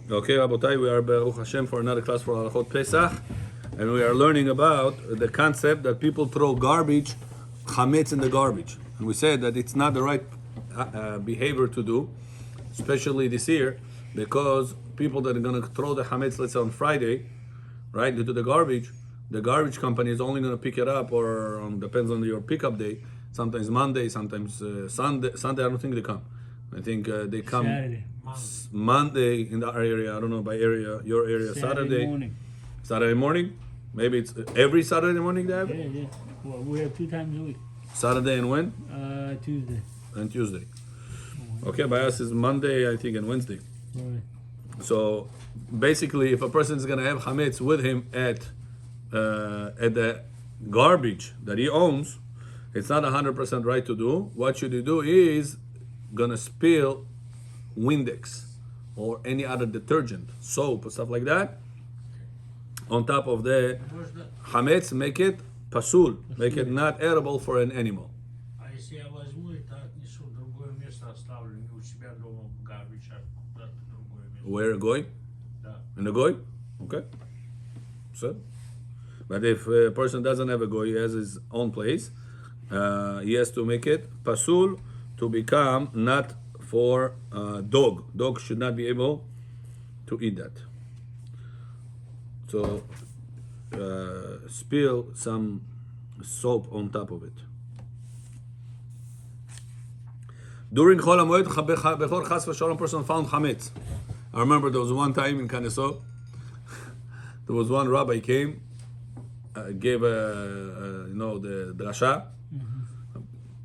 Okay, Rabotai, we are Baruch Hashem for another class for Halachot Pesach, and we are learning about the concept that people throw garbage, chametz in the garbage. And we said that it's not the right behavior to do, especially this year, because people that are going to throw the chametz, let's say on Friday, right, into the garbage company is only going to pick it up, or depends on your pickup day, sometimes Monday, sometimes Sunday. Sunday, I don't think they come. I think they come Saturday. Monday in our area. I don't know by area, your area. Saturday morning. Saturday morning. Maybe it's every Saturday morning they have it? Yeah. Well, we have 2 times a week. Saturday and when? Tuesday. And Tuesday. Okay, by us is Monday, I think, and Wednesday. Right. So basically, if a person is going to have chametz with him at the garbage that he owns, it's not 100% right to do. What should you do is gonna spill Windex or any other detergent, soap or stuff like that on top of the chametz, make it pasul, make it not edible for an animal. А если я возьму и так отнесу в другое место, оставлю не у себя дома в garbage, а куда-то в другое место? Where goy? Да. In the goy? Okay. So, but if a person doesn't have a goy, he has his own place, he has to make it pasul to become not for dog. Dog should not be able to eat that. So spill some soap on top of it. During Chol HaMoed, before Chas v'Shalom, person found chametz. I remember there was one time in Kanesot, there was one rabbi came, gave the drasha,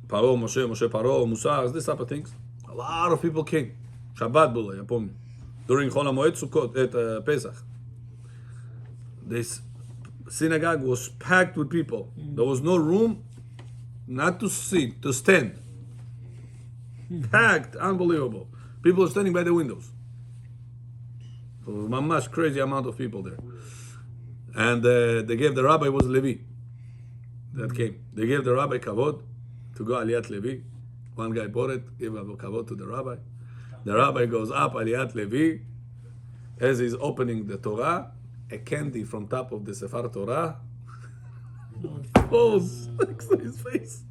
Paro, Moshe, Paro, Musar, this type of things. A lot of people came. Shabbat Bula, Yapom. During Chol HaMoed Sukkot at Pesach. This synagogue was packed with people. There was no room not to sit, to stand. Packed, unbelievable. People are standing by the windows. So it was a mamash crazy amount of people there. And they gave the rabbi, was Levi, that came. They gave the rabbi kavod to go Aliyat Levi. One guy bought it, gave a kavod to the rabbi. The rabbi goes up Aliyat Levi. As he's opening the Torah, a candy from top of the Sefer Torah falls next to his face.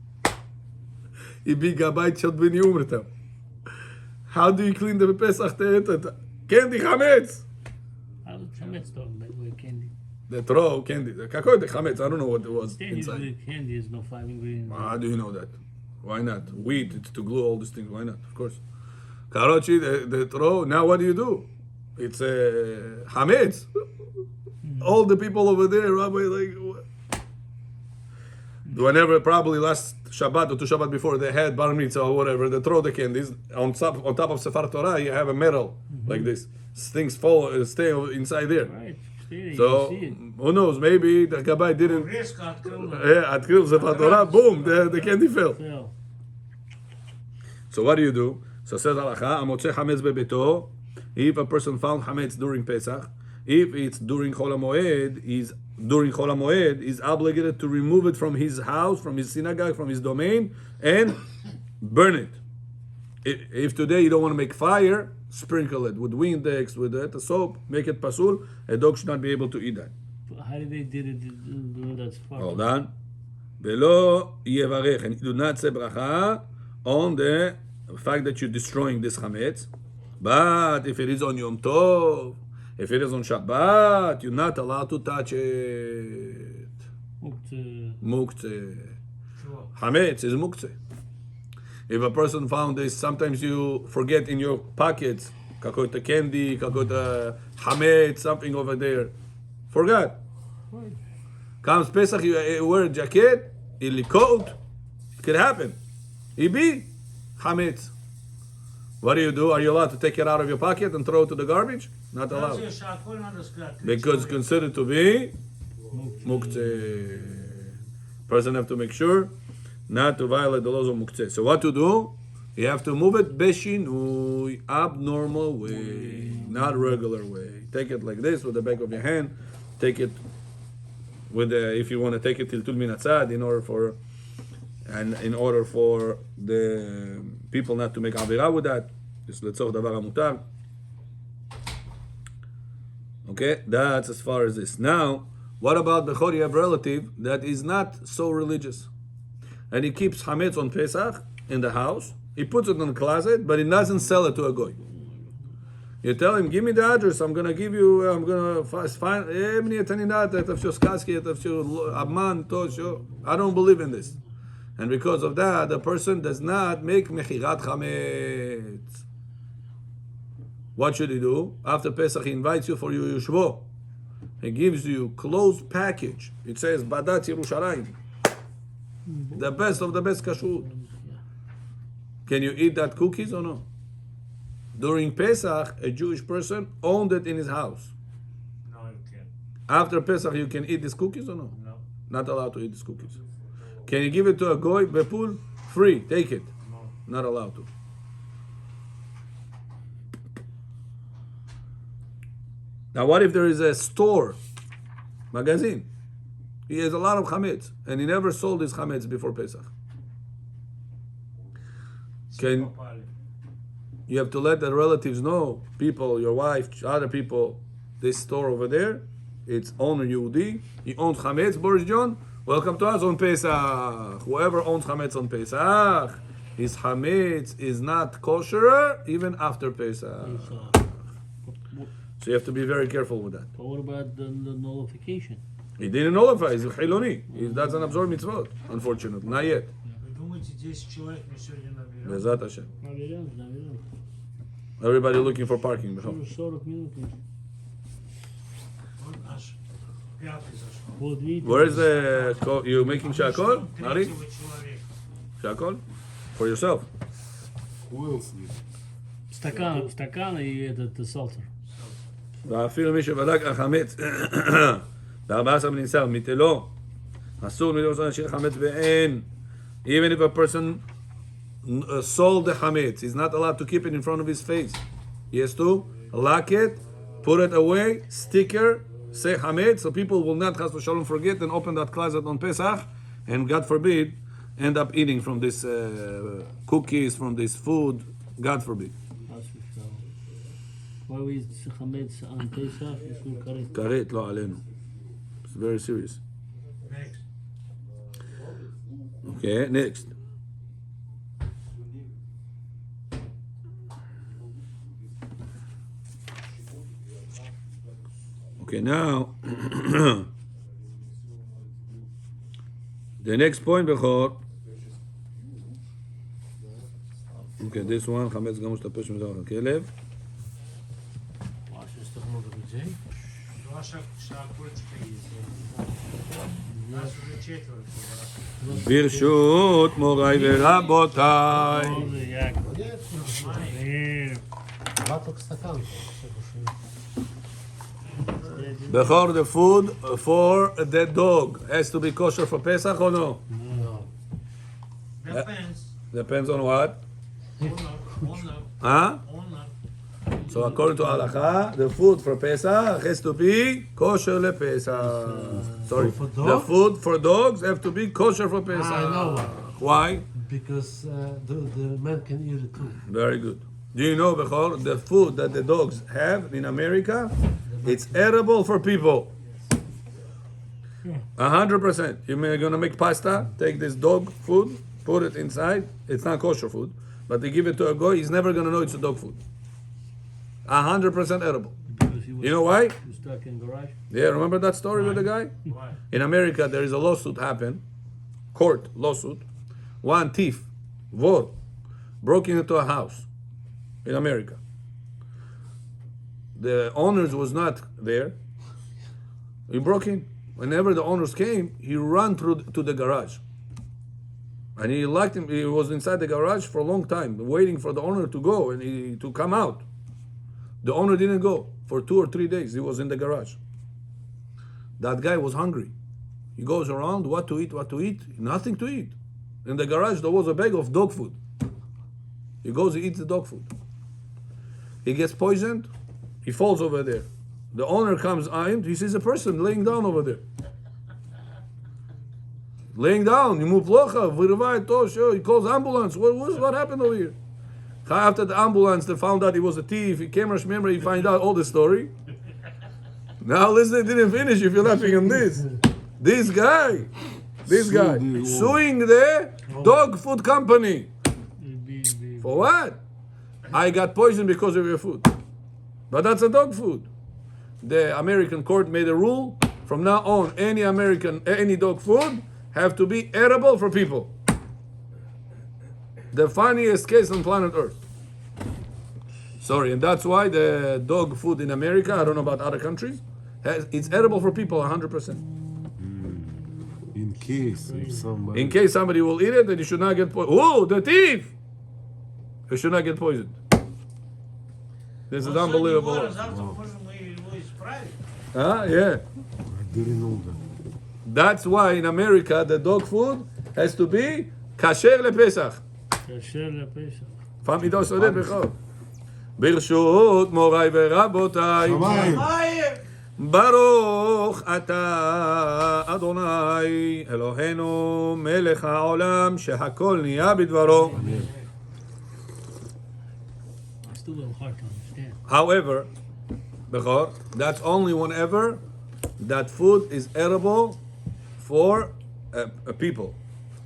He big gabait shot b'ni umretam. How do you clean the Pesach te'etet? Candy chametz. I was chametz talking about with candy. They throw candy. Kakoi the chametz. I don't know what it was inside. Candy is no 5 ingredients. How do you know that? Why not? Wheat, it's to glue all these things. Why not? Of course. Karochi, they throw. Now what do? It's chametz. All the people over there, Rabbi, like, what? Whenever, probably last Shabbat or 2 Shabbat before, they had bar mitzvah or whatever, they throw the candies. On top of Sefer Torah, you have a medal like this. Things fall, stay inside there. Right. Stay, So, who knows, maybe the Gabbai didn't. Резко открыл. Открыл Sefer Torah, boom, the candy fell. So, So what do? So says Halacha, Amotze Chametz bebeto, if a person found Chametz during Pesach, if it's during Chol HaMoed, is obligated to remove it from his house, from his synagogue, from his domain, and burn it. If today you don't want to make fire, sprinkle it with Windex, with the soap, make it pasul. A dog should not be able to eat that. how did they did it do that far? Hold on. Velo yevarech, and do not say bracha on the fact that you're destroying this chametz. But if it is on Yom Tov, if it is on Shabbat, you're not allowed to touch it. Muktzeh. Chametz is muktzeh. If a person found this, sometimes you forget in your pockets, kakota candy, kakota chametz, something over there. Forgot. Right. Comes Pesach, you wear a jacket, a coat. It could happen. Ibi, chametz. What do? Are you allowed to take it out of your pocket and throw it to the garbage? Not allowed. Because it's considered to be muktzeh. Person have to make sure not to violate the laws of muktzeh. So what to do? You have to move it beshinui, abnormal way, not regular way. Take it like this with the back of your hand. Take it with the, if you want to take it till min atzad, in order for the people not to make avira with that. Just letzor davar hamutar. Okay, that's as far as this. Now, what about Bechor? You have a relative that is not so religious, and he keeps Hametz on Pesach in the house. He puts it in the closet, but he doesn't sell it to a goy. You tell him, give me the address. I'm gonna give you. I'm gonna find. I don't believe in this, and because of that, the person does not make mechirat chametz. What should he do? After Pesach, he invites you for your Yushvo. He gives you closed package. It says Badat Yerushalayim, the best of the best kashrut. Can you eat that cookies or no? During Pesach, a Jewish person owned it in his house. No, you can't. After Pesach, you can eat these cookies or no? No. Not allowed to eat these cookies. Can you give it to a goy? Bepul? Free. Take it. No. Not allowed to. Now, what if there is a store, magazine? He has a lot of chametz, and he never sold his chametz before Pesach. Can you have to let the relatives know, people, your wife, other people, this store over there, it's owner Yehudi, he owns chametz, Boris John, welcome to us on Pesach. Whoever owns chametz on Pesach, his chametz is not kosher even after Pesach. So you have to be very careful with that. But what about the nullification? He didn't nullify, he's a chiloni. He doesn't absorb mitzvot, unfortunately, not yet. Вы думаете, 10 человек мы сегодня наберем? Bezat Hashem. Наверное. Everybody looking for parking. Уже 40 минут. Он аж пятый зашел. Вот видите. Where is the, you making shakol? Nari? Третьего человека. Shakol? For yourself. Стакан и этот салтер. ואפילו מי שבדק החמץ ב-14 בניסן מתלו אסור מלא להשאיר חמץ ואין. Even if a person sold the chametz, he's not allowed to keep it in front of his face. He has to lock it, put it away, sticker, say chametz, so people will not, chas v'shalom, forget and open that closet on Pesach, and God forbid, end up eating from this cookies, from this food, God forbid. Why we eat chametz on Pesach? It's not correct. Karet lo alenu. It's very serious. Next. Okay, next. Okay, now the next point, Bechor. Okay, this one, חמץ גם משתפש מזרח הכלב. Два шакольчика есть. Нас уже 4. ברשות מוריי ורבותיי. Bechor, the food for the dog has to be kosher for Pesach or no? Depends. Depends on what? Owner. Huh? So according to halacha, the food for Pesach has to be kosher le Pesach. Sorry, the food for dogs have to be kosher for Pesach. I know. Why? Because the man can eat it too. Very good. Do you know, Bechor, the food that the dogs have in America, it's edible for people. 100%. You're gonna make pasta, take this dog food, put it inside. It's not kosher food, but they give it to a guy. He's never gonna know it's a dog food. 100% edible. You know why? He was stuck in garage. Yeah, remember that story with the guy? Why? In America, there is a lawsuit happen, court lawsuit. One thief, vor, broke into a house in America. The owners was not there. He broke in. Whenever the owners came, he ran through to the garage. And he locked him. He was inside the garage for a long time, waiting for the owner to go and to come out. The owner didn't go for 2 or 3 days. He was in the garage. That guy was hungry. He goes around, what to eat, nothing to eat. In the garage, there was a bag of dog food. He goes, he eats the dog food. He gets poisoned. He falls over there. The owner comes in. He sees a person laying down over there. Laying down. He calls ambulance. What happened over here? After the ambulance, they found out he was a thief. He came, remember, he find out all the story. Now listen, didn't finish if you're laughing on this. This guy suing the dog food company. For what? I got poisoned because of your food. But that's a dog food. The American court made a rule, from now on, any dog food have to be edible for people. The funniest case on planet Earth. Sorry, and that's why the dog food in America, I don't know about other countries, it's edible for people 100%. In case if somebody. In case somebody will eat it, then you should not get poisoned. Oh, the thief! You should not get poisoned. This is unbelievable. Huh? Yeah. I didn't know that. That's why in America the dog food has to be kasher lepesach. כשר לפשע. פעם שדה בכור. ברשות מוריי ורבותיי, שמיים. ברוך אתה אדוני אלוהינו מלך העולם שהכל נהיה בדברו. I still have a hard to understand. However, בכור, that's only whenever that food is edible for people.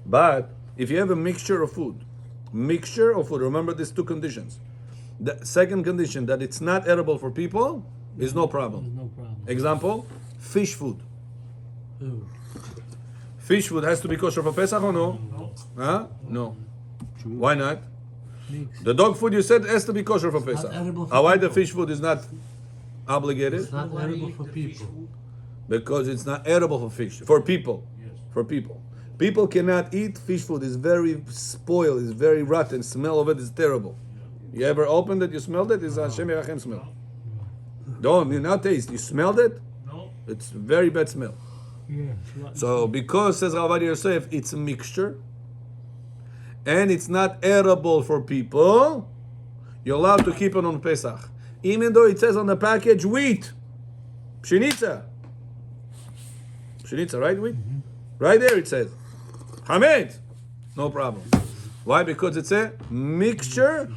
But if you have a mixture of food, remember these two conditions. The second condition, that it's not edible for people, is no problem. There's no problem. Example, fish food. Ew. Fish food has to be kosher for Pesach or no? Huh? No. Why not? Mixed. The dog food you said has to be kosher for Pesach. edible for Why the people. fish food is not obligated? It's not edible for people. Because it's not edible for people. For people. People cannot eat fish food. It's very spoiled. It's very rotten. Smell of it is terrible. You ever opened it? You smelled it? It's a Hashem Yerachem smell. Don't, you not taste. You smelled it? No. It's very bad smell. Yeah. So because, says Rav Yosef, it's a mixture, and it's not edible for people, you're allowed to keep it on Pesach. Even though it says on the package, wheat. Pshenica. Pshenica, right? Wheat? Right there it says. Hamed. No problem. Why? Because it's a mixture,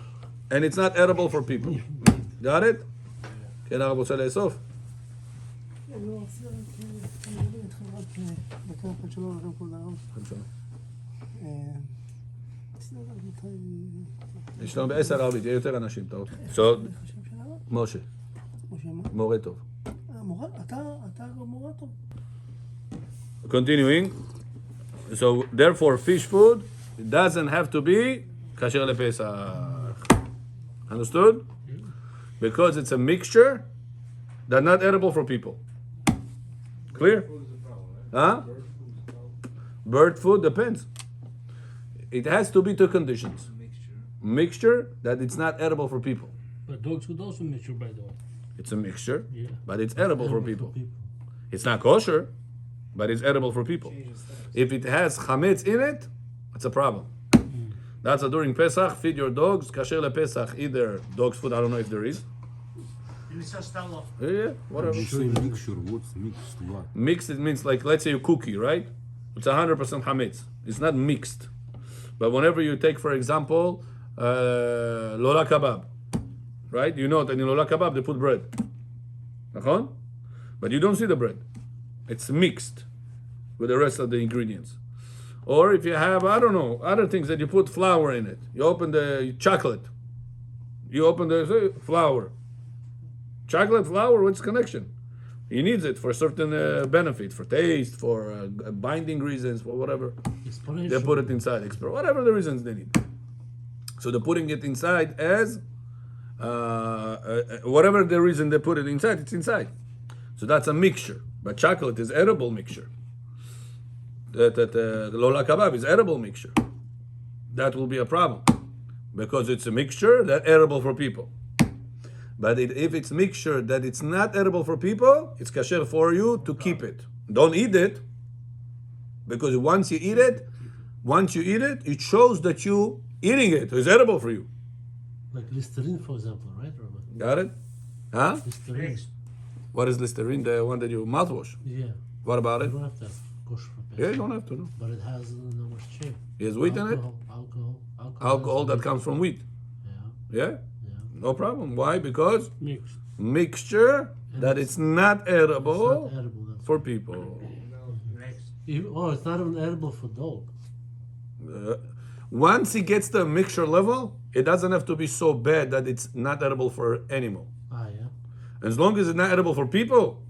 and it's not edible for people. Got it? כן, הרב רוצה לאסוף? אני רוצה לדבר איתך רק דקה אחת שלום לכם כבוד הרב. יש לנו ב10 ערבית, יהיה יותר אנשים, אתה רוצה? So, משה, מורטוב. אתה מורטוב. Continuing. So, therefore, fish food doesn't have to be kasher lepesach. Understood? Because it's a mixture that's not edible for people. Clear? Huh? Bird food depends. It has to be two conditions. Mixture that it's not edible for people. But dogs food also mixture, by the way. It's a mixture, Yeah. but it's edible for people. It's not kosher, but it's edible for people. If it has chametz in it, it's a problem. That's why during Pesach, feed your dogs, kasher lePesach, either dog's food, I don't know if there is. Или со стола. Yeah, whatever. You say mixture, what's mixed what? Mixed, it means like, let's say a cookie, right? It's 100% chametz. It's not mixed. But whenever you take, for example, lola kebab, right? You know that in lola kebab they put bread. נכון? But you don't see the bread. It's mixed with the rest of the ingredients. Or if you have, I don't know, other things that you put flour in it. You open the chocolate. You open the flour. Chocolate, flour, what's the connection? He needs it for certain benefit, for taste, for binding reasons, for whatever. They put it inside, whatever the reasons they need. So they're putting it inside as, whatever the reason they put it inside, it's inside. So that's a mixture. But chocolate is edible mixture. The lola kebab is edible mixture. That will be a problem. Because it's a mixture that's edible for people. But if it's mixture that it's not edible for people, it's kasher for you to keep it. Don't eat it, because once you eat it, it shows that you eating it. It's edible for you. Like Listerine, for example, right, Robert? Got it? Huh? Listerine. What is Listerine? The one that you mouthwash. Yeah. What about You it? don't have to have kosher for Yeah, Pesach. you don't have to know. But it has no much shape. It has wheat in it? Alcohol that comes from wheat. Yeah. Yeah? Yeah. No problem. Why? Because Mixed. mixture And that it's not edible It's not edible. That's for people. Next. it's not even edible for dog. Once it gets to a mixture level, it doesn't have to be so bad that it's not edible for animal. Ah, yeah. As long as it's not edible for people,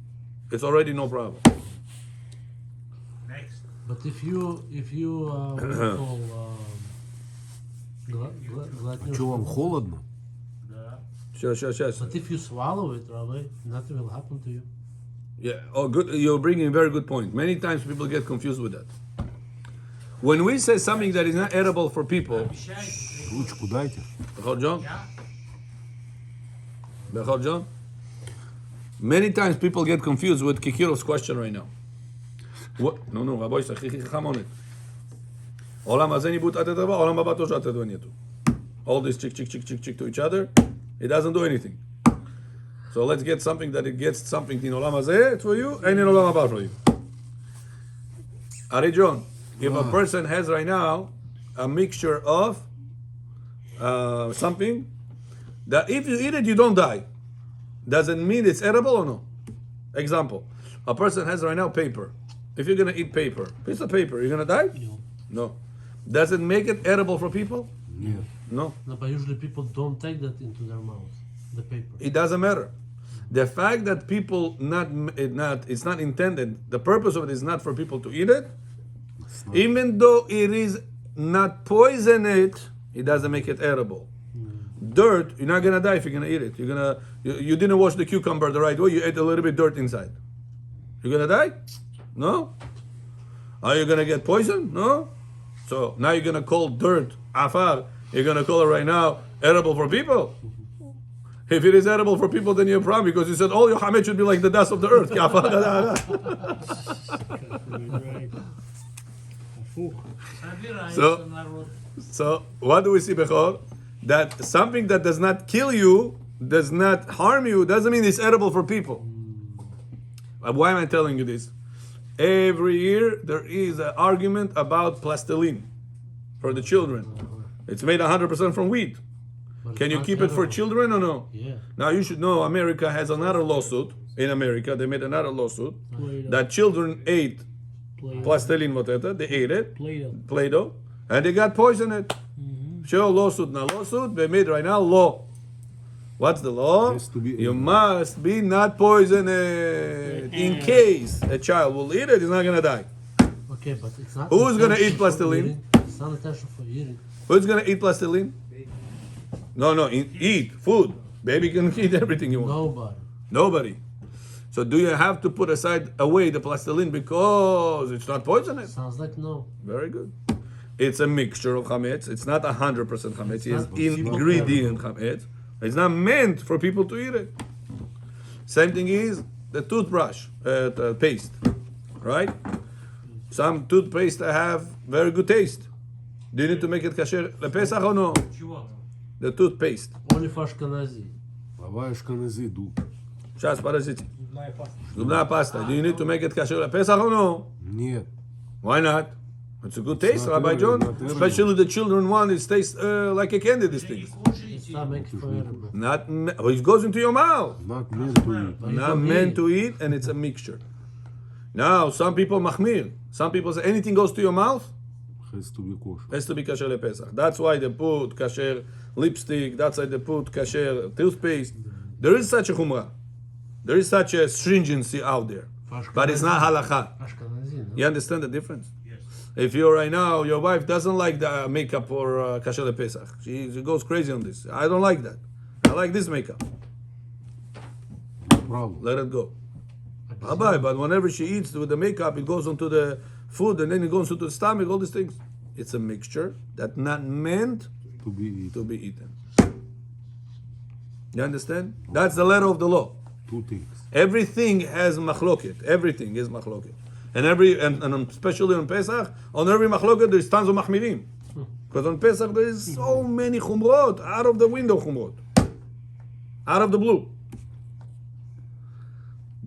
it's already no problem. Next. But if you what do you call Что вам холодно? Да. Сейчас. but if you swallow it, Rabbi, nothing will happen to you. Yeah. Oh, good. You're bringing a very good point. Many times people get confused with that. When we say something that is not edible for people, Обещайте. Ручку дайте. Bechor John, Я? Bechor John. Many times people get confused with Kikirov's question right now. What? No, Rabbi, חכם on it. עולם הזה ניבוט עד הדבר, עולם הבא תושע עד הדבר נהייתו. All this chick to each other, it doesn't do anything. So let's get something that it gets something in עולם הזה for you and in עולם הבא for you. Ari John, if a person has right now a mixture of something that if you eat it you don't die, does it mean it's edible or no? Example, a person has right now paper. If you're gonna eat paper, piece of paper, you're gonna die? No. Does it make it edible for people? Нет. No. No, but usually people don't take that into their mouth, the paper. It doesn't matter. The fact that people it's not intended. The purpose of it is not for people to eat it. Even though it is not poison, it doesn't make it edible. Dirt, you're not gonna die if you're gonna eat it. You didn't wash the cucumber the right way. You ate a little bit dirt inside. You're gonna die? No. Are you gonna get poison? No. So now you're gonna call dirt afar. You're gonna call it right now edible for people. If it is edible for people, then you have a problem because you said all your hamet should be like the dust of the earth. Right. Apuk. Собирается народ. So what do we see, Bechor? That something that does not kill you, does not harm you, doesn't mean it's edible for people. Why am I telling you this? Every year there is an argument about plastiline for the children. It's made 100% from wheat. But it's Can you not keep it for edible. children or no? Yeah. Now you should know America has another lawsuit. In America, they made another lawsuit Play-Doh. that children ate Play-Doh. plastiline, whatever. They ate it, Play-Doh. Play-Doh, and they got poisoned. Sure, lawsuit, now lawsuit. They made right now law. What's the law? Has to be You edible. must be not poisoned. In case a child will eat it, he's not gonna die. Okay, but it's not. Who's gonna intention eat for plastiline? eating. It's not intention for eating. Who's gonna eat plastiline? No, eat food. Baby can eat everything you want. Nobody. Nobody. So do you have to put aside away the plastiline because it's not poisonous? Sounds like no. Very good. It's a mixture of chametz. It's not 100% chametz. It's not ingredient chametz. It's not meant for people to eat it. Same thing is the toothbrush, the paste, right? Some toothpaste have very good taste. Do you need to make it kasher lePesach or no? Чего? The toothpaste. Only for Ashkenazi. Лавай ашкенази ду. Сейчас, подождите. Зубная паста. Zubna pasta. Do you need to make it kasher lePesach or no? Нет. Why not? It's a good taste, not Rabbi early, John. not early. Especially the children want it tastes like a candy, these things. It's not making for edible. Well, it goes into your mouth. Not meant to eat. But you Not don't meant eat. to eat, and it's a mixture. Now, some people machmir. Some people say anything goes to your mouth Has to be kosher. has to be kasher lePesach. That's why they put kasher lipstick. That's why they put kasher toothpaste. There is such a chumrah. There is such a stringency out there, For but it's not halakha. Ashkenazi, no? You understand the difference? Yes. If you're right now, your wife doesn't like the makeup or kasher lePesach. She goes crazy on this. I don't like that. I like this makeup. No problem. Let it go. Bye-bye. But whenever she eats with the makeup, it goes onto the food and then it goes into the stomach, all these things. It's a mixture that's not meant To be eaten. to be eaten. You understand? That's the letter of the law. Two things. Everything has machloket. Everything is machloket. And especially on Pesach, on every machloket there's tons of machmirim. Because on Pesach there is so many chumrot, out of the window chumrot. Out of the blue.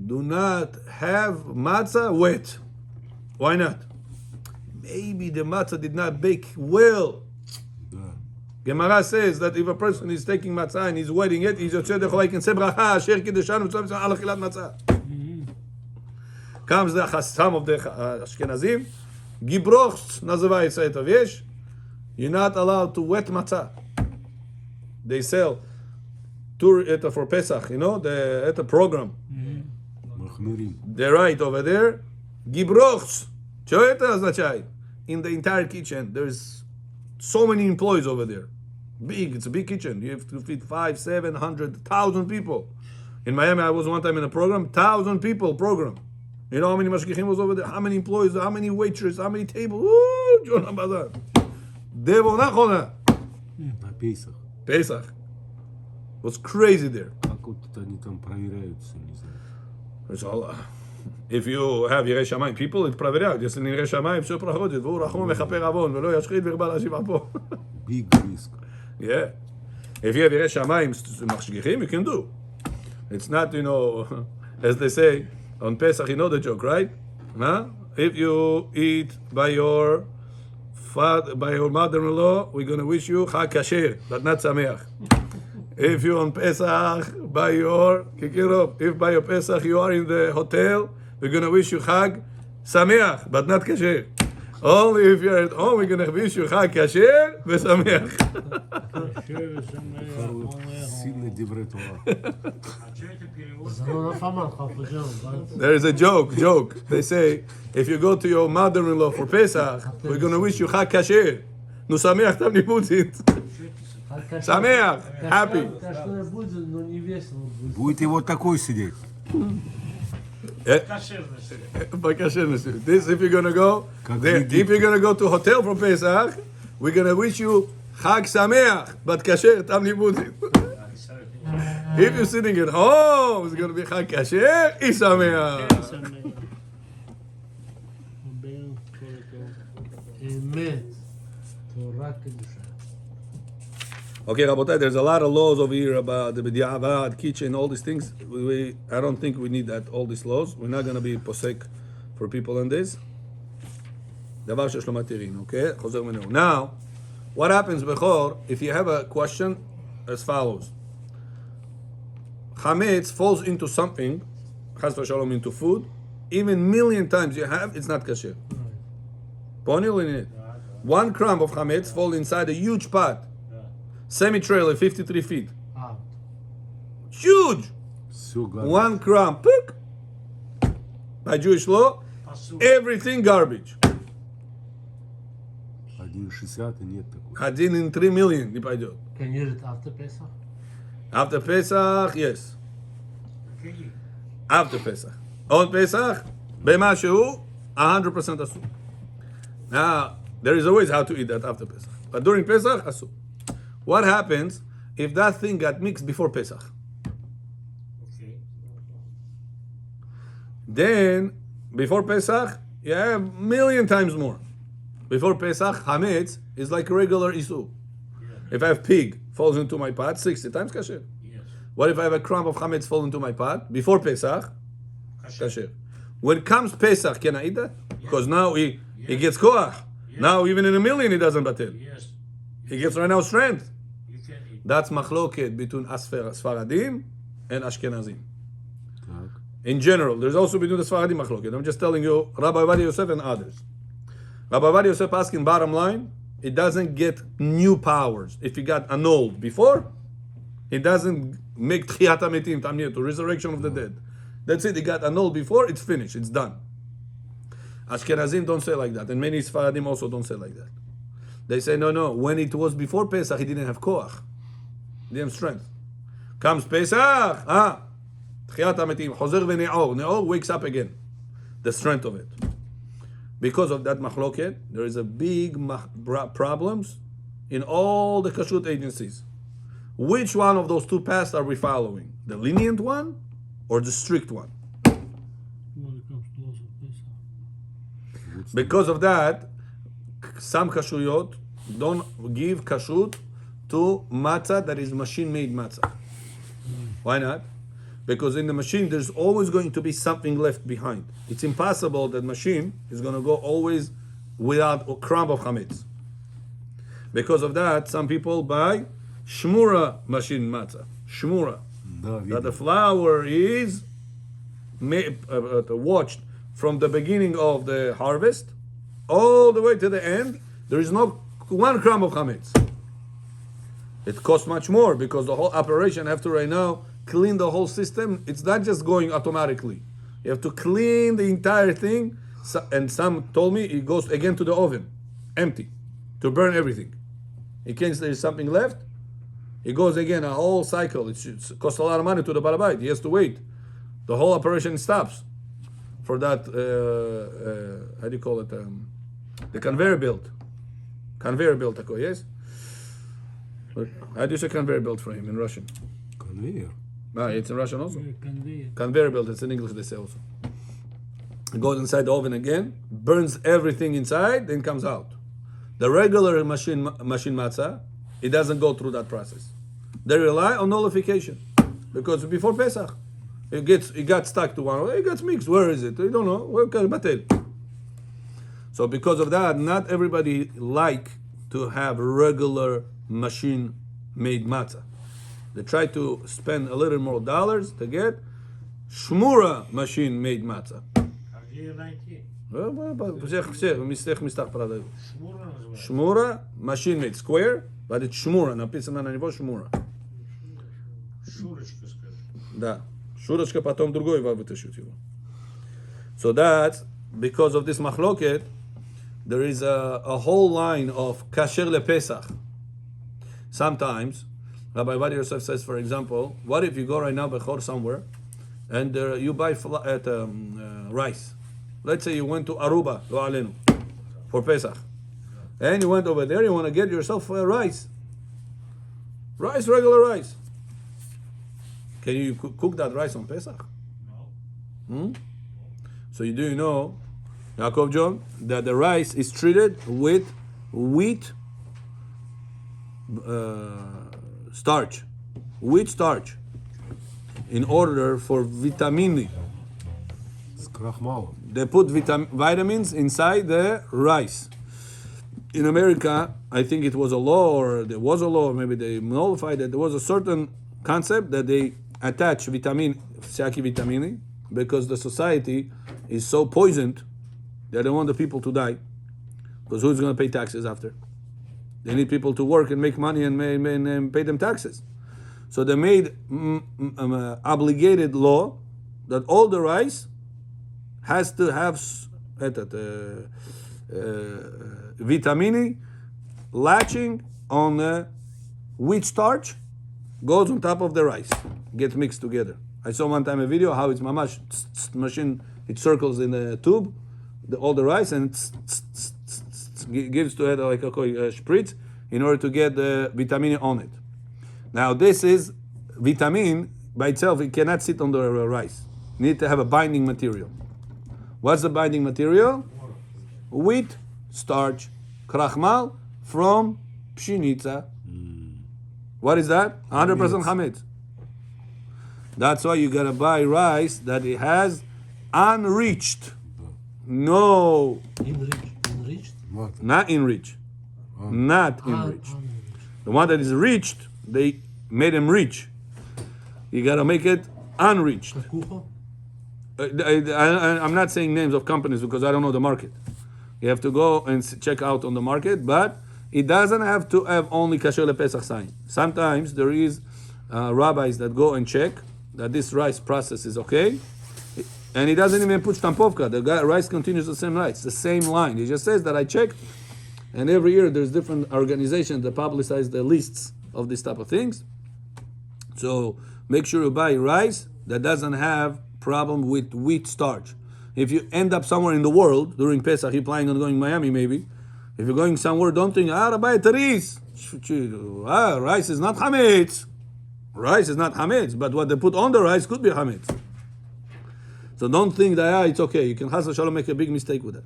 Do not have matzah wet. Why not? Maybe the matzah did not bake well. Да. Gemara says that if a person is taking matzah and he's wetting it, he's yotze dechova, he can say bracha, asher kiddeshanu mitzvah mitzvah al achilat matzah. Comes the Chassam of the Ashkenazim, Gibrochs называется эта вещь. You're not allowed to wet matzah. They sell это for Pesach, you know, это program. מחמירים. They write over there, Gibrochs. Что это означает? In the entire kitchen, there's so many employees over there. Big, it's a big kitchen. You have to feed 500, 700, 1,000 people. In Miami, I was one time in a program, 1,000 people program. You know how many mashgichim was over there? How many employees? How many waitresses? How many tables? Ooh, Jonah Bazar. Devo nachona. На Пейсах. Pesach. Was crazy there. Как вот они там проверяют все, не знаю. It's all, if you have ירא שמיים, people, it проверяют. если נראה שמיים, все проходит. והוא רחום מכפר עוון, ולא ישחית וירבה להשיב אפו. Big risk. Yeah. If you have ירא שמיים, משגיחים, you can do. It's not, you know, as they say, on Pesach, you know the joke, right? Huh? If you eat by your mother-in-law, we're going to wish you Chag Kasher, but not Sameach. If you on Pesach, by your Kikirov, if by your Pesach you are in the hotel, we're going to wish you Chag Sameach, but not Kasher. Only if you're at home, we're going to wish you Chag Kasher v'Sameach. Сильный диврей Тора. А что это перевод? זה לא נפל לך, פג'ם. There is a joke. They say, if you go to your mother-in-law for Pesach, we're going to wish you Chag Kasher. Nu Sameach tam не будет. Sameach, happy. Конечно, будет, но не весело будет. Будете вот такой сидеть. Кошерность. This, if you're going to go, there, if you're going to go to hotel for Pesach, we're going to wish you Chag Sameach, but Kasher tam не будет. If you're sitting at home, it's going to be Chag Kasher, Isameach. אמת, תורה קדושה. Okay, Rabotai, there's a lot of laws over here about the B'diavad, kitchen, all these things. I don't think we need that, all these laws. We're not going to be posek for people on this. דבר שיש לו מתירין, okay? חוזר מנהו. Now, what happens before, if you have a question, as follows. Chametz falls into something, chas v'shalom, into food, even million times you have, it's not kasher. Ponil in it. 1 crumb of chametz fall inside a huge pot. Semi-trailer, 53 feet. אה, Huge! Все гадно. 1 crumb, pick. By Jewish law, Пасу. everything garbage. 1,60 и нет такой. 1 in 3 million, не пойдет. can you read after Pesach? After Pesach, yes. Какие? After Pesach. On Pesach, במה שהוא, 100% אסור. Now, there is always how to eat that after Pesach. But during Pesach, אסור. What happens if that thing got mixed before Pesach? Okay. Then, before Pesach, you have million times more. Before Pesach, Hametz is like regular Isu. If I have pig falls into my pot, 60 times kasher. Yes. What if I have a crumb of Hametz fall into my pot? Before Pesach, Кошер. kasher. When comes Pesach, can I eat that? Because now he gets koach. Now even in a million he doesn't batel. Yes. He gets right now strength. You can eat. That's machloket between Sfaradim and Ashkenazim. Так. In general, there's also between the Sfaradim machloket. I'm just telling you, Rabbi Ovadia Yosef and others. Rabbi Ovadia Yosef asking, bottom line, it doesn't get new powers. If he got annulled before, it doesn't make Tchiyat HaMetim, Tamniyat, to resurrection of the dead. That's it, it got annulled before, it's finished, it's done. Ashkenazim don't say like that, and many Sfaradim also don't say like that. They say, no, when it was before Pesach, he didn't have koach. He didn't have strength. Comes Pesach, Tchiyat HaMetim, Chozer v'ne'or. Ne'or wakes up again. The strength of it. Because of that machloket, there is a big problems in all the kashrut agencies. Which one of those two paths are we following? The lenient one or the strict one? When it comes to laws of Pesach. Because of that, some kashruyot don't give kashrut to matzah that is machine-made matzah. Why not? Because in the machine, there's always going to be something left behind. It's impossible that machine is going to go always without a crumb of chametz. Because of that, some people buy shmura machine matzah. Shmura. Да, That the видно. flour is watched from the beginning of the harvest all the way to the end. There is not 1 gram of chametz. It costs much more because the whole operation have to right now clean the whole system. It's not just going automatically. You have to clean the entire thing. And some told me it goes again to the oven, empty, to burn everything. In case there is something left, it goes again, a whole cycle. It costs a lot of money to the balabait. He has to wait. The whole operation stops for that, how do you call it? The conveyor belt. Conveyor belt, yes? How do you say conveyor belt for him in Russian? Конвейер. It's in Russian also? Conveyor. Conveyor belt, it's in English they say also. It goes inside the oven again, burns everything inside, then comes out. The regular machine matzah, it doesn't go through that process. They rely on nullification. Because before Pesach, it got stuck to one, it gets mixed. Where is it? I don't know. Where can batel? So because of that, not everybody like to have regular machine-made matzah. They try to spend a little more dollars to get shmura machine-made matzah. А где ее найти? Всех местах продают. Шмура называется? Shmura machine-made square, but it's shmura. Написано на него shmura. Шурочка, скажи. Да. Шурочка потом другой вытащит его. So that's because of this machloket, there is a whole line of kasher lepesach. Sometimes, Rabbi Vadi Yosef says, for example, what if you go right now bechor somewhere, and you buy rice? Let's say you went to Aruba, lo alenu, for Pesach, and you went over there. You want to get yourself rice, regular rice. Can you cook that rice on Pesach? No. So do you know, Yaakov John, that the rice is treated with wheat starch, in order for vitamin. С крахмалом. They put vitamins inside the rice. In America, I think it was a law, or there was a law, or maybe they nullified it. There was a certain concept that they attach vitamini, because the society is so poisoned that they want the people to die. Because who's going to pay taxes after? They need people to work and make money and pay them taxes. So they made obligated law that all the rice has to have vitamini latching on wheat starch, goes on top of the rice, gets mixed together. I saw one time a video how it's mamash machine, it circles in a tube, all the rice, and gives to it like a spritz in order to get the vitamin on it. Now this is vitamin by itself, it cannot sit on the rice. You need to have a binding material. What's the binding material? Wheat starch, krachmal from pshenica. What is that? 100% chametz. That's why you gotta buy rice that it has unreached. No, Enriched? Вот. not enriched. Not enriched. The one that is reached, they made them rich. You gotta make it unreached. Kucho? I'm not saying names of companies because I don't know the market. You have to go and check out on the market, but it doesn't have to have only kasher lepesach sign. Sometimes there is rabbis that go and check that this rice process is okay, and he doesn't even put stampovka. The rice continues the same rice, the same line. He just says that I checked, and every year there's different organizations that publicize the lists of these type of things. So make sure you buy rice that doesn't have problem with wheat starch. If you end up somewhere in the world during Pesach, you're planning on going to Miami maybe. If you're going somewhere, don't think, buy taris. Rice is not chametz. Rice is not chametz, but what they put on the rice could be chametz. So don't think that it's okay. You can chas v'shalom make a big mistake with that.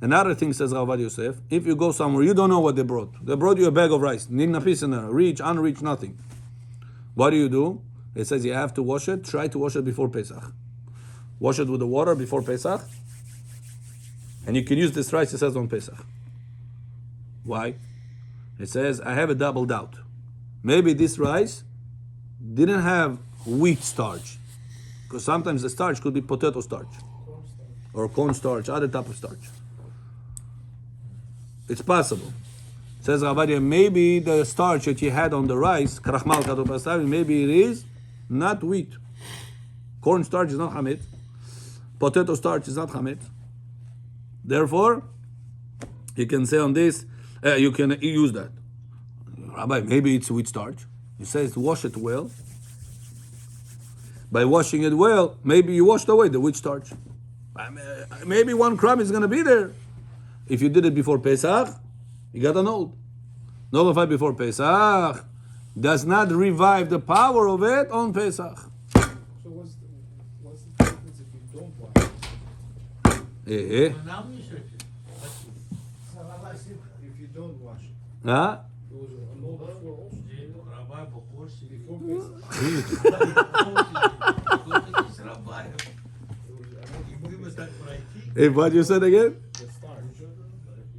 Another thing, says Rav Yosef, if you go somewhere, you don't know what they brought. They brought you a bag of rice. Need napis in there. Reach, unreached, nothing. What do? It says you have to wash it. Try to wash it before Pesach. Wash it with the water before Pesach. And you can use this rice, it says, on Pesach. Why? He says, I have a double doubt. Maybe this rice didn't have wheat starch. Because sometimes the starch could be potato starch. Or corn starch, other type of starch. It's possible. Says Rabbi, maybe the starch that you had on the rice, krachmal katu pastavi, maybe it is not wheat. Corn starch is not chametz. Potato starch is not chametz. Therefore, you can say on this, you can use that. Rabbi, maybe it's wheat starch. He says wash it well. By washing it well, maybe you washed away the wheat starch. Maybe one crumb is going to be there. If you did it before Pesach, you got annulled. Nullified before Pesach does not revive the power of it on Pesach. So what's the difference if you don't wash it? Нам не сочи. If you don't wash it, Huh? it was annulled before also. Rabbi Бухорси. Before Pesach. Ему так пройти. Hey, what you said again? The starch,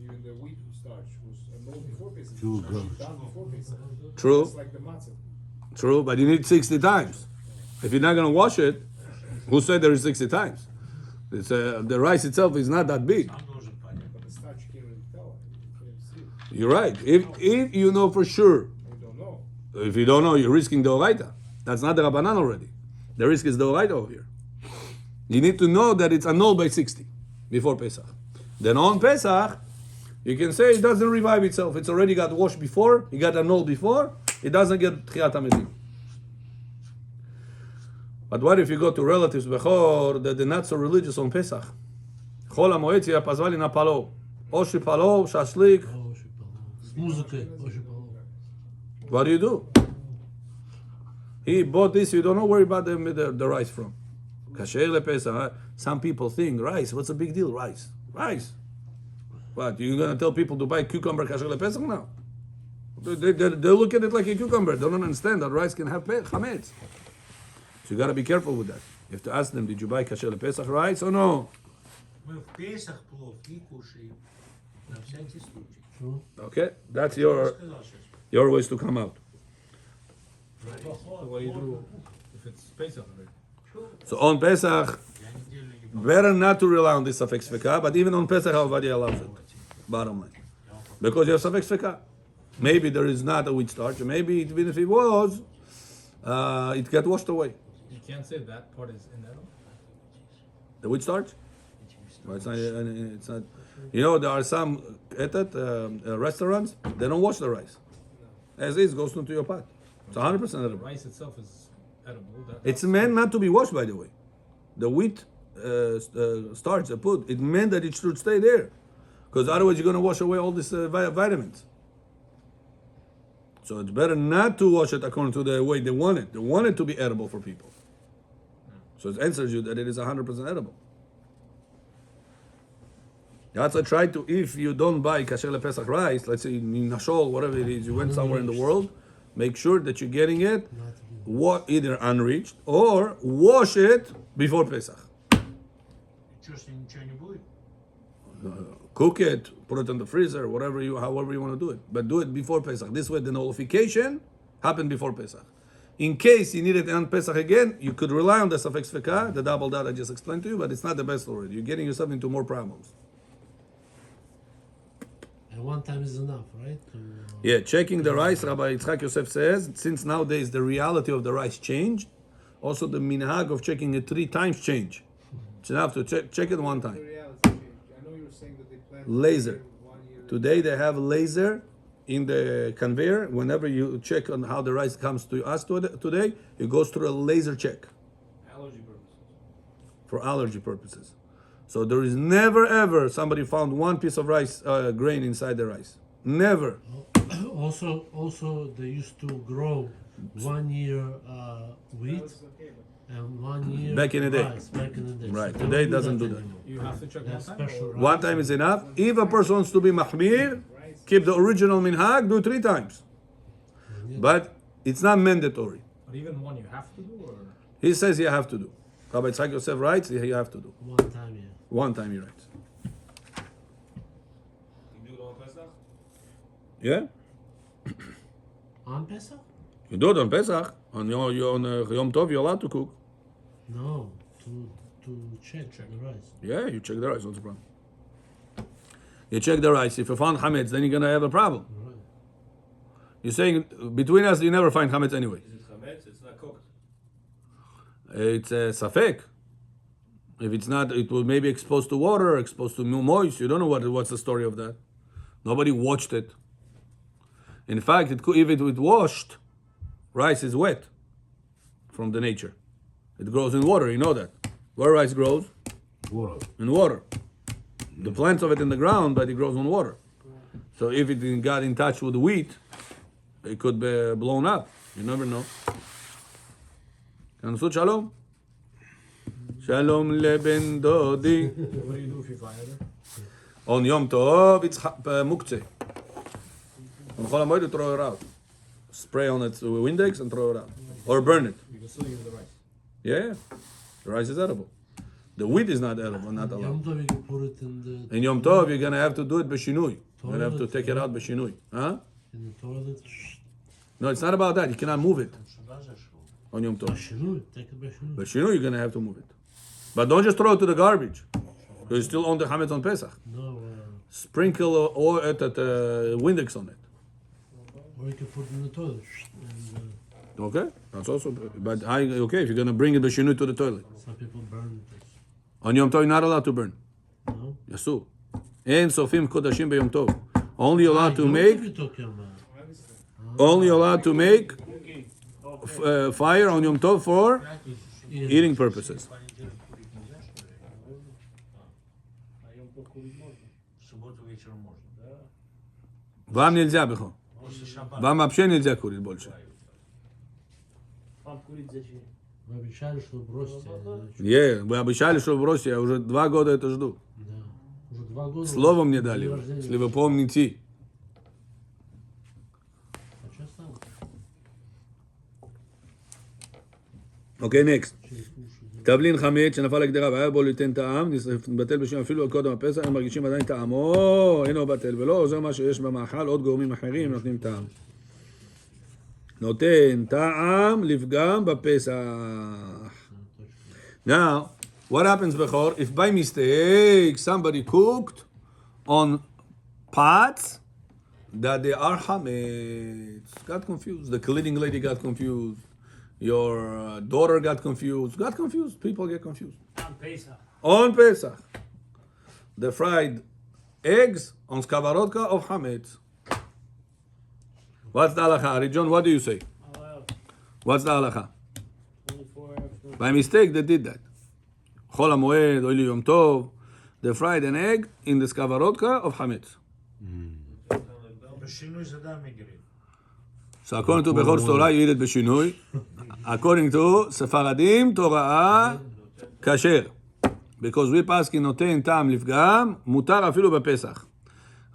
even the wheat starch was annulled before Pesach. True, It was done before Pesach. True. It's like the matzah. True, but you need 60 times. If you're not going to wash it, who said there is 60 times? It's, the rice itself is not that big. Сам должен понять. But the starch you can't really tell. You can't see it. You're right. If you know for sure, You don't know. if you don't know, you're risking the Oraita. That's not the Rabbanan already. The risk is the Oraita over here. You need to know that it's annulled by 60 before Pesach. Then on Pesach, you can say it doesn't revive itself. It's already got washed before, it got annulled before, it doesn't get Tchiyat HaMetim. But what if you go to relatives Bechor that they're not so religious on Pesach? Chol HaMoed Poзвali na Palo. Oshi Palo, Shashlik. С музыкой очень плохо. What do? He bought this, you don't know where he bought the rice from. Kasher lePesach. Some people think, rice, what's the big deal? Rice. What, you going to tell people to buy cucumber kasher lePesach now? They look at it like a cucumber. They don't understand that rice can have chametz. So you got to be careful with that. You have to ask them, did you buy kasher lePesach rice or no? Мы в Песах плов не кушаем. На всякий случай. Okay, that's your Сказал сейчас. ways to come out. What do you do if it's Pesach already? So on Pesach, Я неделю не better not to rely on this suffix feka, but even on Pesach, Al-Vadi allows it. Bottom line. Because you have suffix feka. Maybe there is not a wheat starch, or maybe even if it was, it got washed away. You can't say that part is inedible. The wheat starch? Well, it's not. You know, there are some restaurants, they don't wash the rice. As is, goes into your pot. It's 100% The edible. rice itself is edible. It's meant not to be washed, by the way. The wheat starch they put, it meant that it should stay there. Because otherwise you're going to wash away all these vitamins. So it's better not to wash it according to the way they want it. They want it to be edible for people. So it answers you that it is 100% edible. That's I try to, if you don't buy kasher lePesach rice, let's say in Nashol, whatever it is, you went somewhere in the world, make sure that you're getting it either unreached or wash it before Pesach. Что, с ним ничего не будет? Cook it, put it in the freezer, however you want to do it. But do it before Pesach. This way the nullification happened before Pesach. In case you need it on Pesach again, you could rely on the suffix feka, the double dot I just explained to you, but it's not the best already. You're getting yourself into more problems. And one time is enough, right? Yeah, checking the rice, Rabbi Yitzchak Yosef says, since nowadays the reality of the rice changed, also the minhag of checking it 3 times changed. It's enough to check it one The time. reality changed. I know you were saying that they plan Laser. 1 year. Today they have laser in the conveyor. Whenever you check on how the rice comes to us today, it goes through a laser check Allergy purposes. for allergy purposes. So there is never ever somebody found one piece of rice grain inside the rice. Never. Also, they used to grow 1 year wheat That's okay, but and 1 year Back in the day. rice. Back in the day. Right. So they Today it don't doesn't do that. anymore. You have to check That's one time. special. One time is enough. If a person wants to be mahmir, keep the original minhag, do 3 times. But it's not mandatory. But even one you have to do, or He says you have to do. Rabbi Yitzchak Yosef writes you have to do. 1 time, yeah. One time he writes. you do it on Pesach. Yeah? On Pesach? You do it on Pesach. On Yom Tov, you're allowed to cook. No, to check the rice. Yeah, you check the rice, what's the problem? You check the rice. If you found chametz, then you're gonna have a problem. Right. You're saying between us, you never find chametz anyway. Is it chametz? It's not cooked. It's a safek. If it's not, it will maybe exposed to water, exposed to moist. You don't know what's the story of that. Nobody watched it. In fact, if it was washed, rice is wet from the nature. It grows in water. You know that. Where rice grows? Water. In water. The plants of it in the ground, but it grows in water. So if it got in touch with the wheat, it could be blown up. You never know. Can shalom? Shalom leben dodi. What do you do if you find it? On Yom Tov, it's muktzeh. On Chol HaMoed, you throw it out. Spray on its Windex and throw it out. Or burn it. You can still use the rice. Yeah. The rice is edible. The wheat is not edible, not allowed. Yom Tov, you can put it in the In Yom Tov, you're going to have to do it b'shinui. You're going to have to take it out b'shinui. Huh? in the toilet. No, it's not about that. You cannot move it сюда зашел. on Yom Tov. Bashinu, take it bashinu. B'shinui, you're going to have to move it. But don't just throw it to the garbage. Because you still own the chametz on Pesach. No, Sprinkle or at Windex on it. or you can put it in the toilet. And, Okay? That's also, but okay, if you're going to bring it b'shinui to the toilet. some people burn it. On Yom Tov, you're not allowed to burn. No? Yasu. En sofim kodashim b'Yom Tov. Only allowed to Yom make, Tov you're talking about. only allowed to make fire on Yom Tov for Yeah. eating purposes. Понедельник курить нельзя, что ли? А Йом Тов курить можно. В субботу вечером можно. Вам нельзя, бихо. После шаббата. Вам вообще нельзя курить больше. Вам курить зачем? Вы обещали, что бросите. Вы обещали, что бросите, я уже 2 года это жду. Да. Уже 2 года. Слово мне дали, День рождения. если вы помните. А что стало? אוקיי, נקסט. Через уши. תבלין חמץ שנפל לגדרה והיה בו ליתן טעם, בטל בשם אפילו קודם הפסח, הם מרגישים עדיין טעמו, אינו בטל, ולא עוזר מה שיש במאכל, עוד גורמים אחרים נותנים טעם. נותן טעם לפגם בפסח. Now, what happens before? If by mistake somebody cooked on pots that they are chametz, got confused. The cleaning lady got confused. Your daughter got confused. Got confused. People get confused. On Pesach. On Pesach, the fried eggs on skavarodka of chametz. What's the halacha? John, what do you say? What's the halacha? 24 hours. By mistake, they did that. Chol HaMoed, Oili Yom Tov, they fried an egg in the skavarodka of chametz. בשינוי זה דם מגרי. So according to Bechor Torah, you eat it b'shinui. According to Sephardim, Torah, kasher. Because we pass in noten tam lifgam, mutar afilu b'Pesach.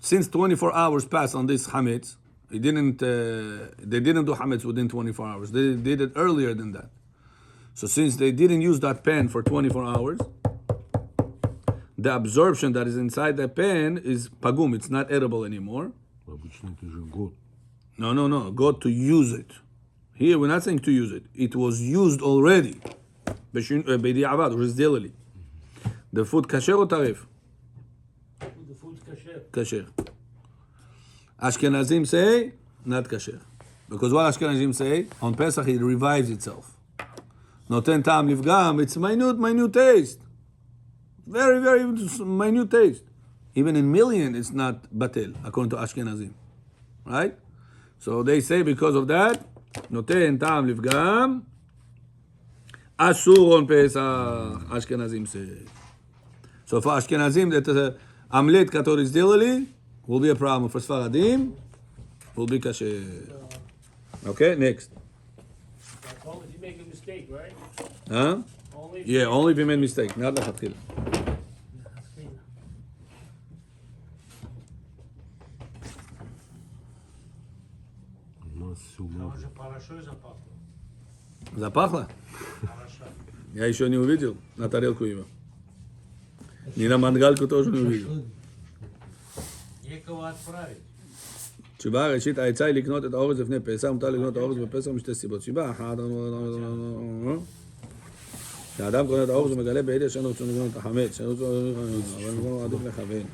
Since 24 hours passed on this chametz, they didn't do chametz within 24 hours. They did it earlier than that. So since they didn't use that pan for 24 hours, the absorption that is inside that pan is pagum. It's not edible anymore. Обычно это же год. No. Got to use it. Here we're not saying to use it. It was used already. בדיעבד, רזדללי. The food kasher or tarif? The food kasher. Kasher. Ashkenazim say, not kasher. Because what Ashkenazim say, on Pesach it revives itself. Noten ta'am livgam, it's minute taste. Very, very minute taste. Even in million, it's not batel, according to Ashkenazim. Right? So they say because of that, noten ta'am livgam, asur on Pesach, Ashkenazim say. So for Ashkenazim, that amlet kator is сделали, will be a problem. For Sfaradim, will be kasher. Okay, next. Only if you make a mistake, right? Huh? Only if Yeah, only if you made mistake, not לכתחילה. У нас все Там можно. же хорошо запахло. Запахло? Хорошо. Я еще не увидел на тарелку его. Ни на мангальку тоже не увидел. Некого отправить. תשובה ראשית, העצה היא לקנות את האורז לפני פסח, מותר לקנות את האורז בפסח משתי סיבות. סיבה אחת, כשאדם קונה את האורז הוא מגלה בידיעה שאין רוצים לקנות את החמץ, שאין רוצים לקנות את החמץ, אבל הוא עדיף לכוון.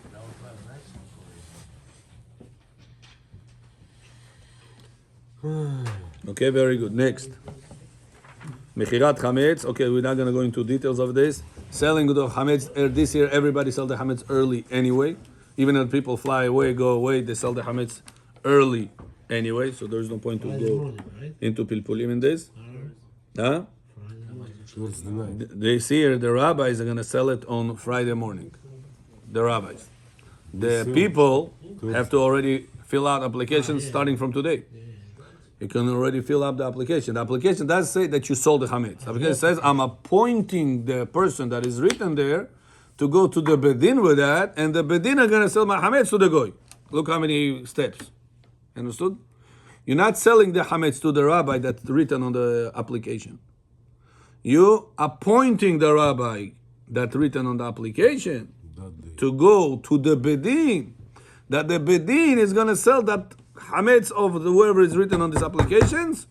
Okay, very good. Next. Mechirat chametz. Okay, we're not going to go into details of this. Selling the chametz this year, everybody sell the chametz early anyway. Even if people fly away, go away, they sell the chametz early anyway. So there's no point to go into pilpulim in this. Huh? This year, the rabbis are going to sell it on Friday morning. The rabbis. The people have to already fill out applications starting from today. You can already fill up the application. The application does say that you sold the chametz. The application says, I'm appointing the person that is written there to go to the bedin with that, and the bedin are going to sell my chametz to the goy. Look how many steps. Understood? You're not selling the chametz to the rabbi that's written on the application. You appointing the rabbi that's written on the application to go to the bedin, that the bedin is going to sell that chametz of whoever is written on these applications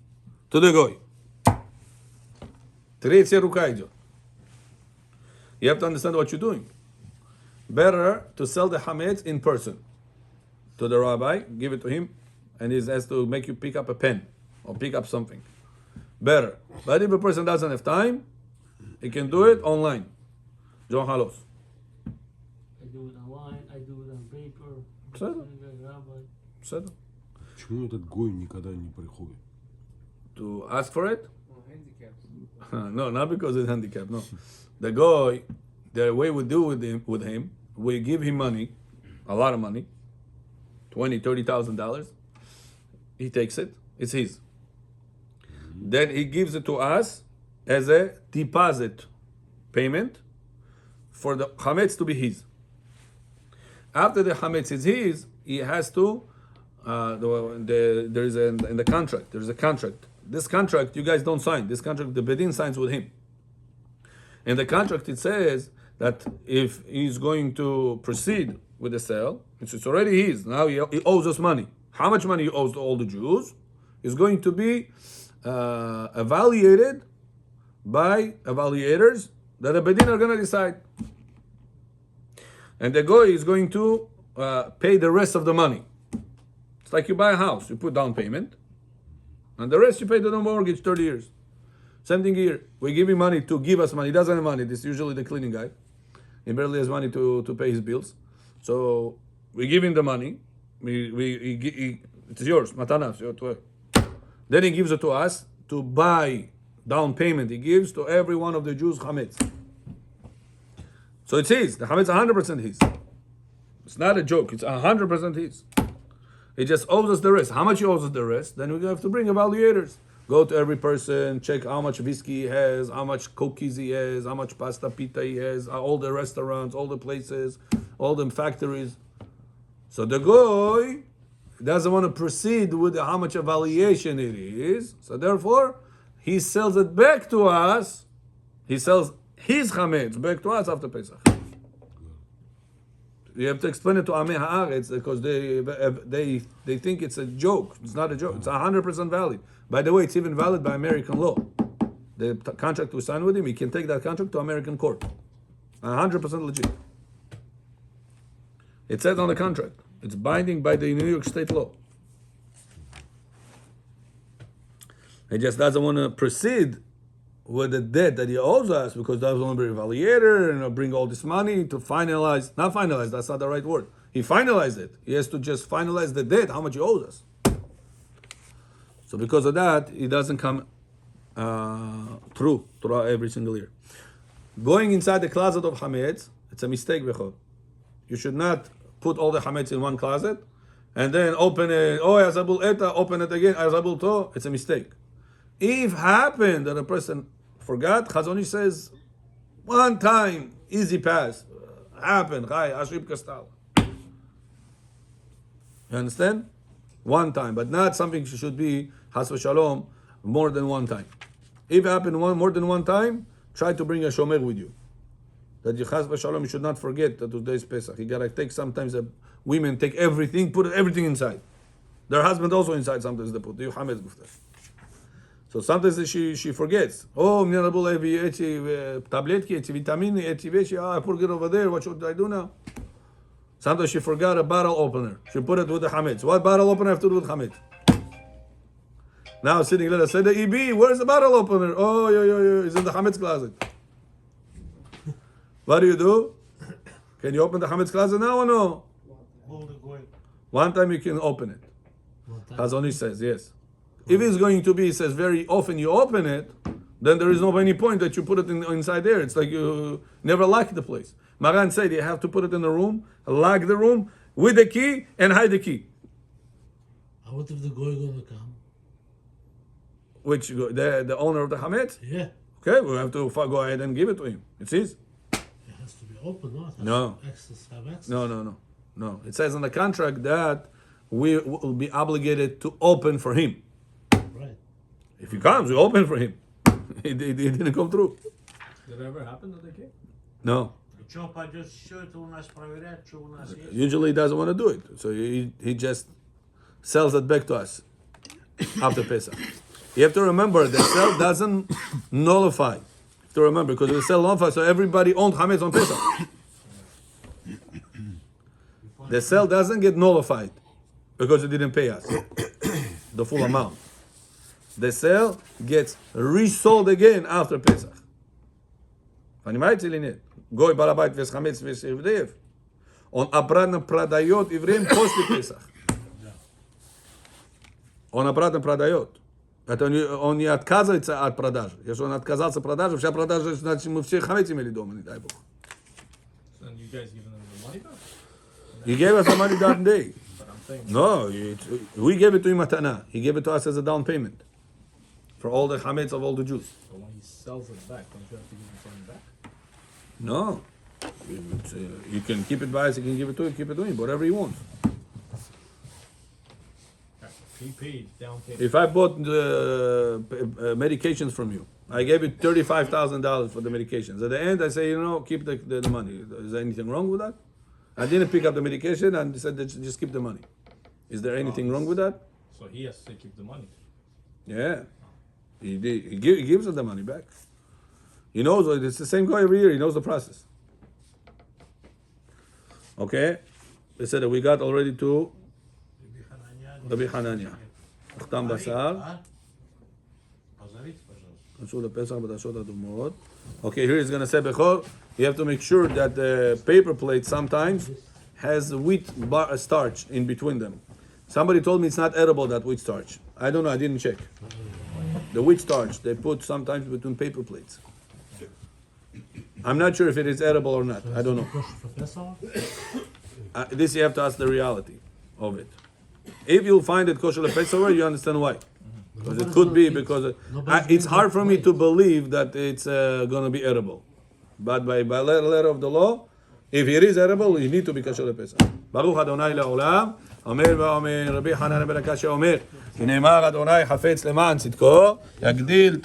to the goy. You have to understand what you're doing. Better to sell the chametz in person to the rabbi, give it to him, and he has to make you pick up a pen or pick up something. Better. But if a person doesn't have time, he can do it online. John Halos. I do it online, I do it on paper. בסדר. בסדר. почему этот гой никогда не приходит? To ask for it? Handicaps. No, not because it's handicapped. No, the guy, the way we do with him, we give him money, a lot of money, $20,000-$30,000. He takes it. It's his. Then he gives it to us as a deposit payment for the chametz to be his. After the chametz is his, he has to. There is in the contract. There is a contract. This contract you guys don't sign. This contract the bedin signs with him. In the contract it says that if he's going to proceed with the sale, it's already his. Now he owes us money. How much money he owes to all the Jews is going to be evaluated by evaluators that the bedin are going to decide. And the goy is going to pay the rest of the money. It's like you buy a house, you put down payment, and the rest you pay to the mortgage 30 years. Same thing here. We give him money to give us money. He doesn't have money. This is usually the cleaning guy. He barely has money to pay his bills. So we give him the money. It's yours. Matana. Then he gives it to us to buy down payment. He gives to every one of the Jews chametz. So it's his. The chametz 100% his. It's not a joke. It's 100% his. He just owes us the rest. How much he owes us the rest? Then we have to bring evaluators. Go to every person, check how much whiskey he has, how much cookies he has, how much pasta pita he has, all the restaurants, all the places, all the factories. So the guy doesn't want to proceed with how much evaluation it is. So therefore, he sells it back to us. He sells his chametz back to us after Pesach. You have to explain it to Amei Haaretz because they think it's a joke. It's not a joke. It's 100% valid. By the way, it's even valid by American law. The contract we signed with him, he can take that contract to American court. 100% legit. It says on the contract. It's binding by the New York State law. He just doesn't want to proceed with the debt that he owes us because that was going to be evaluator and bring all this money to finalize. Not finalize, that's not the right word. He finalized it. He has to just finalize the debt, how much he owes us. So because of that, it doesn't come through every single year. Going inside the closet of chametz, it's a mistake. You should not put all the chametz in one closet and then open it. Oh, Azabul Eta, open it again. Azabul To, it's a mistake. If happened that a person forgot, Chazoni says, one time, easy pass. Happened, Ashib Kastal. You understand? One time, but not something should be, Has v'shalom, more than one time. If it happened more than one time, try to bring a shomer with you. That you Has v'shalom, you should not forget that today is Pesach. You gotta take sometimes, women take everything, put everything inside. Their husband also inside sometimes they put. So sometimes she forgets. Oh, мне надо было эти таблетки, эти витамины, эти вещи. I put it over there. What should I do now? Sometimes she forgot a bottle opener. She put it with the chametz. What bottle opener have to do with chametz? Now sitting there, say the EB, where's the bottle opener? Oh, yo, it's in the chametz closet. What do? Can you open the chametz closet now or no? Hold the goy. One time you can open it. One time. Hazonish says, yes. If it's going to be, it says very often you open it, then there is no any point that you put it inside there. It's like you never lock the place. Maran said you have to put it in the room, lock the room with the key and hide the key. What if the guy gonna come? Which the owner of the chametz? Yeah, Okay, we have to go ahead and give it to him. It's his. it has to be open, not No. have access. No. It says in the contract that we will be obligated to open for him. Right. If he comes, we open for him. He didn't come through. Did it ever happen that they came? No. Что пойдет, все это у нас проверять, что у нас есть. Usually he doesn't want to do it. So he just sells it back to us after Pesach. You have to remember the sale doesn't nullify. You have to remember because the sale nullifies, so everybody owned chametz on Pesach. The sale doesn't get nullified because it didn't pay us the full amount. The sale gets resold again after Pesach. Понимаете или нет? Гой барабайт весь хамец весь евреев. Он обратно продает евреям после Песах. Он обратно продает. Это он не отказывается от продажи. Если он отказался от продажи, вся продажа, значит, мы все хамец имели дома, не дай Бог. So then you guys giving them the money back? He gave us the money that day. But I'm saying, No, we gave it to him matana. He gave it to us as a down payment for all the chametz of all the Jews. so when he sells it back, don't you have to give him something back? No, you can keep it by us. You can give it to him. Keep it to him. Whatever he wants. He paid down payment. If I bought medications from you, I gave you $35,000 for the medications. At the end, I say, keep the money. Is there anything wrong with that? I didn't pick up the medication and said that just keep the money. Is there anything wrong with that? So he has to keep the money. Yeah, he gives us the money back. He knows it's the same guy every year. He knows the process. Okay, they said that we got already to Rabbi Hanania. Achtam Basar. Позовите, пожалуйста. Ansur Pesach B'Tashot Adumot. Okay, here he's going to say Bechor. You have to make sure that the paper plate sometimes has wheat starch in between them. Somebody told me it's not edible, that wheat starch. I don't know, I didn't check. The wheat starch they put sometimes between paper plates. I'm not sure if it is edible or not. I don't know. Professor? This you have to ask the reality of it. If you'll find it kosher lepesach, you understand why. Because it could be because it's hard for me to believe that it's going to be edible. But by letter of the law, if it is edible, you need to be kosher lepesach. Baruch Adonai le'olam. אומר ואומר רבי חנן בן הקשיא אומר, שנאמר אדוני חפץ למען צדקו, יגדיל